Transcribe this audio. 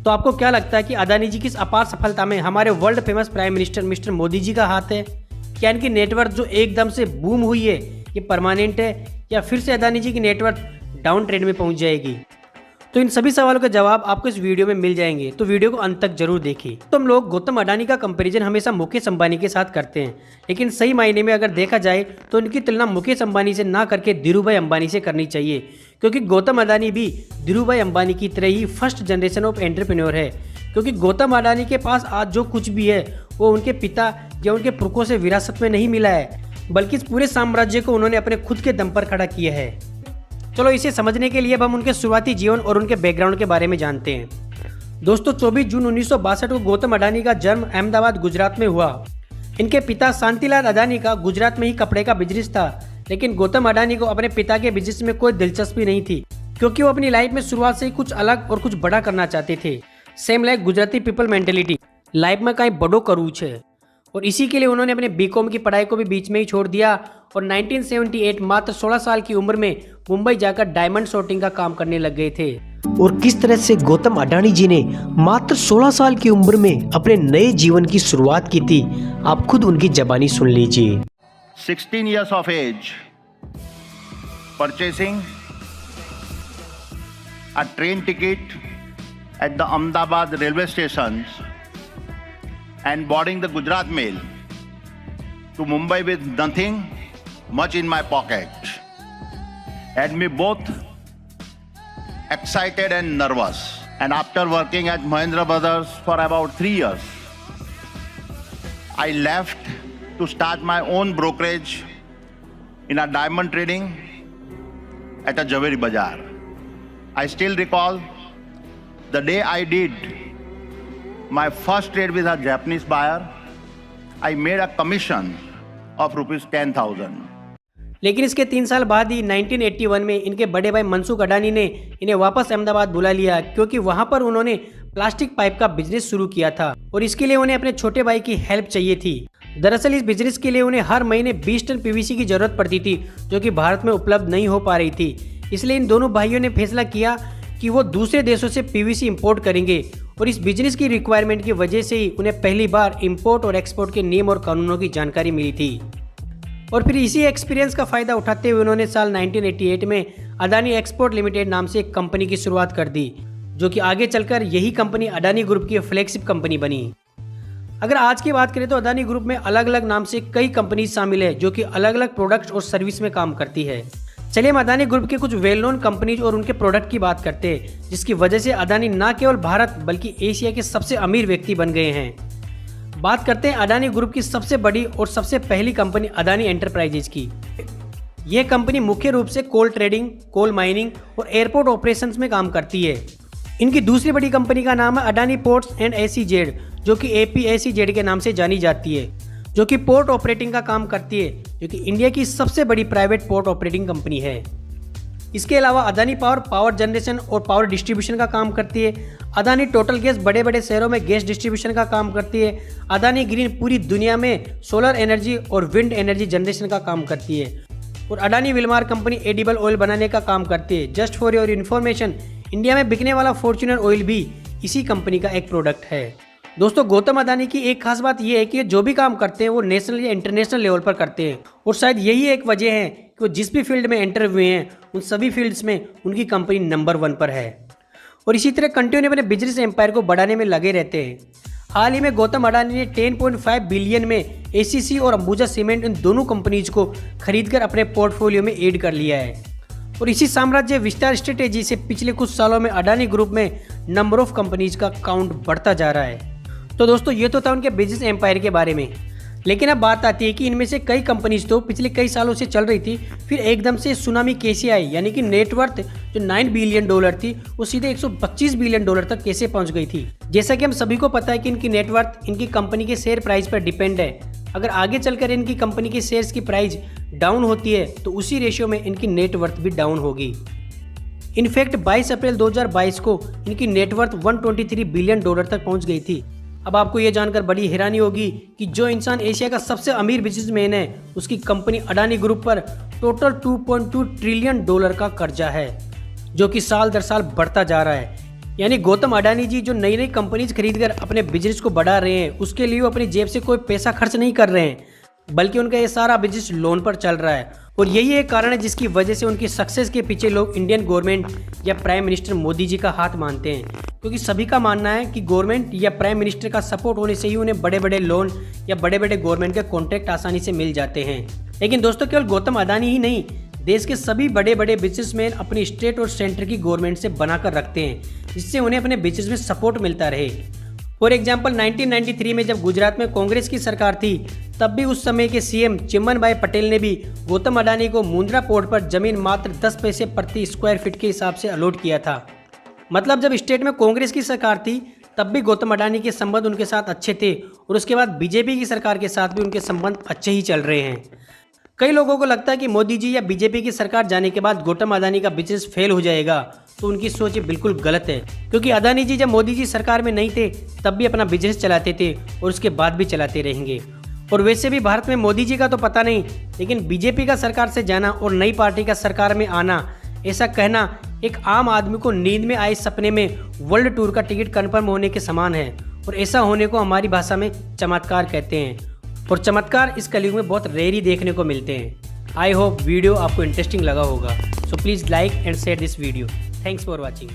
तो आपको क्या लगता है कि अदानी जी की इस अपार सफलता में हमारे world famous prime minister mister Modi ji का हाथ है? क्या इनकी नेटवर्थ जो एकदम से बूम हुई है ये परमानेंट है, या फिर से अदानी जी की नेटवर्थ डाउन ट्रेंड में पहुंच जाएगी? तो इन सभी सवालों के जवाब आपको इस वीडियो में मिल जाएंगे, तो वीडियो को अंत तक जरूर देखिए। तो हम लोग गौतम अडानी का कंपैरिजन हमेशा मुकेश अंबानी के साथ करते हैं, लेकिन सही मायने में अगर देखा जाए तो इनकी तुलना मुकेश अंबानी से ना करके धीरूभाई अंबानी से करनी चाहिए, क्योंकि गौतम अडानी भी धीरूभाई अंबानी की तरह ही फर्स्ट जनरेशन ऑफ एंटरप्रेन्योर है। क्योंकि गौतम अडानी के पास आज जो कुछ भी है वो उनके पिता या उनके पुरखों से विरासत में नहीं मिला है, बल्कि इस पूरे साम्राज्य को उन्होंने अपने खुद के दम पर खड़ा किया है। चलो इसे समझने के लिए अब हम उनके शुरुआती जीवन और उनके बैकग्राउंड के बारे में जानते हैं। दोस्तों 24 जून 1962 को गौतम अडानी का जन्म अहमदाबाद गुजरात में हुआ। इनके पिता शांतिलाल अडानी का गुजरात में ही कपड़े का बिजनेस था, लेकिन गौतम अडानी को अपने पिता के बिजनेस में कोई दिलचस्पी नहीं थी, क्योंकि वो अपनी लाइफ में शुरुआत से ही कुछ अलग और कुछ बड़ा करना चाहते थे। Same like Gujarati people mentality, life में कहीं बड़ो करવું છે, और इसी के लिए उन्होंने अपने बीकॉम की पढ़ाई को भी बीच में ही छोड़ दिया और 1978 मात्र 16 साल की उम्र में मुंबई जाकर डायमंड शॉर्टिंग का काम करने लग गए थे। और किस तरह से गौतम अडानी जी ने मात्र 16 साल की उम्र में अपने नए जीवन की शुरुआत की थी, आप खुद उनकी ज़बानी सुन लीजिए। 16 years of age, purchasing a train ticket at the Ahmedabad railway stations and boarding the Gujarat Mail to Mumbai with nothing much in my pocket had me both excited and nervous. And after working at Mahindra Brothers for about 3 years, I left to start my own brokerage in a diamond trading at a Javeri Bazaar. I still recall the day I did my first trade with a Japanese buyer. I made a commission of ₹10,000. लेकिन इसके 3 साल बाद ही 1981 में इनके बड़े भाई मनसुख अडानी ने इन्हें वापस अहमदाबाद बुला लिया, क्योंकि वहां पर उन्होंने प्लास्टिक पाइप का बिजनेस शुरू किया था और इसके लिए उन्हें अपने छोटे भाई की हेल्प चाहिए थी। दरअसल इस बिजनेस के लिए उन्हें हर महीने 20 टन पीवीसी की जरूरत पड़ती थी, जो कि भारत में उपलब्ध नहीं हो पा रही थी। इसलिए इन दोनों भाइयों ने फैसला किया कि वो दूसरे देशों से पीवीसी इंपोर्ट करेंगे, और इस बिजनेस की रिक्वायरमेंट की वजह से ही उन्हें पहली बार इंपोर्ट और एक्सपोर्ट के नियम और कानूनों की जानकारी मिली थी। और फिर इसी एक्सपीरियंस का फ़ायदा उठाते हुए उन्होंने साल 1988 में अडानी एक्सपोर्ट लिमिटेड नाम से एक कंपनी की शुरुआत कर दी, जो कि आगे चलकर यही कंपनी अडानी ग्रुप की फ्लैगशिप कंपनी बनी। अगर आज की बात करें तो अडानी ग्रुप में अलग अलग नाम से कई कंपनीज शामिल है, जो कि अलग अलग प्रोडक्ट्स और सर्विस में काम करती है। चलिए हम अडानी ग्रुप के कुछ वेल नोन कंपनीज और उनके प्रोडक्ट की बात करते हैं, जिसकी वजह से अडानी न केवल भारत बल्कि एशिया के सबसे अमीर व्यक्ति बन गए हैं। बात करते हैं अडानी ग्रुप की सबसे बड़ी और सबसे पहली कंपनी अडानी एंटरप्राइजेज की। यह कंपनी मुख्य रूप से कोल ट्रेडिंग, कोल माइनिंग और एयरपोर्ट ऑपरेशंस में काम करती है। इनकी दूसरी बड़ी कंपनी का नाम है अडानी पोर्ट्स एंड एसीजेड, जो कि APSEZ के नाम से जानी जाती है, जो कि पोर्ट ऑपरेटिंग का काम करती है, जो कि इंडिया की सबसे बड़ी प्राइवेट पोर्ट ऑपरेटिंग कंपनी है। इसके अलावा अडानी पावर जनरेशन और पावर डिस्ट्रीब्यूशन का काम करती है। अडानी टोटल गैस बड़े बड़े शहरों में गैस डिस्ट्रीब्यूशन का काम करती है। अडानी ग्रीन पूरी दुनिया में सोलर एनर्जी और विंड एनर्जी जनरेशन का काम करती है। और Adani Wilmar company edible oil बनाने का काम करती है। Just for your information, India में बिकने वाला फॉर्च्यूनर ऑयल भी इसी कंपनी का एक प्रोडक्ट है। दोस्तों गौतम अडानी की एक खास बात यह है कि जो भी काम करते हैं वो नेशनल या इंटरनेशनल लेवल पर करते हैं, और शायद यही एक वजह है कि वो जिस भी फील्ड में एंटर हुए हैं उन सभी फील्ड्स में उनकी कंपनी नंबर 1 पर है। और इसी तरह कंटिन्यू अपने बिजनेस एम्पायर को बढ़ाने में लगे रहते हैं। हाल ही में गौतम अडानी ने 10.5 बिलियन में ACC और अंबुजा सीमेंट इन दोनों कंपनीज को खरीदकर अपने पोर्टफोलियो में ऐड कर लिया है। और इसी साम्राज्य विस्तार स्ट्रेटेजी से पिछले कुछ सालों में अडानी ग्रुप में नंबर ऑफ कंपनीज का काउंट बढ़ता जा रहा है। तो दोस्तों ये तो था उनके बिजनेस एम्पायर के बारे में, लेकिन अब बात आती है कि इनमें से कई कंपनीज तो पिछले कई सालों से चल रही थी, फिर एकदम से सुनामी कैसे आई, यानी कि नेटवर्थ जो $9 बिलियन थी वो सीधे $125 बिलियन तक कैसे पहुंच गई थी। जैसा कि हम सभी को पता है कि इनकी नेटवर्थ इनकी कंपनी के शेयर प्राइस पर डिपेंड है। अगर आगे चलकर इनकी कंपनी के शेयर्स की प्राइस डाउन होती है तो उसी रेशियो में इनकी नेटवर्थ भी डाउन होगी। इनफैक्ट 22 अप्रैल 2022 को इनकी नेटवर्थ $123 बिलियन तक पहुंच गई थी। अब आपको ये जानकर बड़ी हैरानी होगी कि जो इंसान एशिया का सबसे अमीर बिजनेसमैन है, उसकी कंपनी अडानी ग्रुप पर टोटल $2.2 ट्रिलियन का कर्जा है, जो कि साल दर साल बढ़ता जा रहा है। यानी गौतम अडानी जी जो नई नई कंपनीज खरीदकर अपने बिजनेस को बढ़ा रहे हैं, उसके लिए वो अपनी जेब से कोई पैसा खर्च नहीं कर रहे हैं, बल्कि उनका ये सारा बिजनेस लोन पर चल रहा है। और यही एक कारण है जिसकी वजह से उनकी सक्सेस के पीछे लोग इंडियन गवर्नमेंट या प्राइम मिनिस्टर मोदी जी का हाथ मानते हैं, क्योंकि सभी का मानना है कि गवर्नमेंट या प्राइम मिनिस्टर का सपोर्ट होने से ही उन्हें बड़े बड़े लोन या बड़े बड़े गवर्नमेंट के कॉन्ट्रैक्ट आसानी से मिल जाते हैं। लेकिन दोस्तों, केवल गौतम अडानी ही नहीं, देश के सभी बड़े बड़े बिजनेसमैन अपनी स्टेट और सेंटर की गवर्नमेंट से बनाकर रखते हैं, जिससे उन्हें अपने बिजनेस में सपोर्ट मिलता रहे। फॉर एग्जाम्पल 1993 में जब गुजरात में कांग्रेस की सरकार थी, तब भी उस समय के सीएम चिमन भाई पटेल ने भी गौतम अडानी को मुंद्रा पोर्ट पर जमीन मात्र 10 पैसे प्रति स्क्वायर फीट के हिसाब से अलॉट किया था। मतलब जब स्टेट में कांग्रेस की सरकार थी, तब भी गौतम अडानी के संबंध उनके साथ अच्छे थे, और उसके बाद बीजेपी की सरकार के साथ भी उनके संबंध अच्छे ही चल रहे हैं। कई लोगों को लगता है कि मोदी जी या बीजेपी की सरकार जाने के बाद गौतम अडानी का बिजनेस फेल हो जाएगा, तो उनकी सोच बिल्कुल गलत है, क्योंकि अडानी जी जब मोदी जी सरकार में नहीं थे तब भी अपना बिजनेस चलाते थे और उसके बाद भी चलाते रहेंगे। और वैसे भी भारत में मोदी जी का तो पता नहीं, लेकिन बीजेपी का सरकार से जाना और नई पार्टी का सरकार में आना, ऐसा कहना एक आम आदमी को नींद में आए सपने में वर्ल्ड टूर का टिकट कन्फर्म होने के समान है। और ऐसा होने को हमारी भाषा में चमत्कार कहते हैं, और चमत्कार इस कलयुग में बहुत रेयर ही देखने को मिलते हैं। आई होप वीडियो आपको इंटरेस्टिंग लगा होगा, so please like and share this video. Thanks for watching.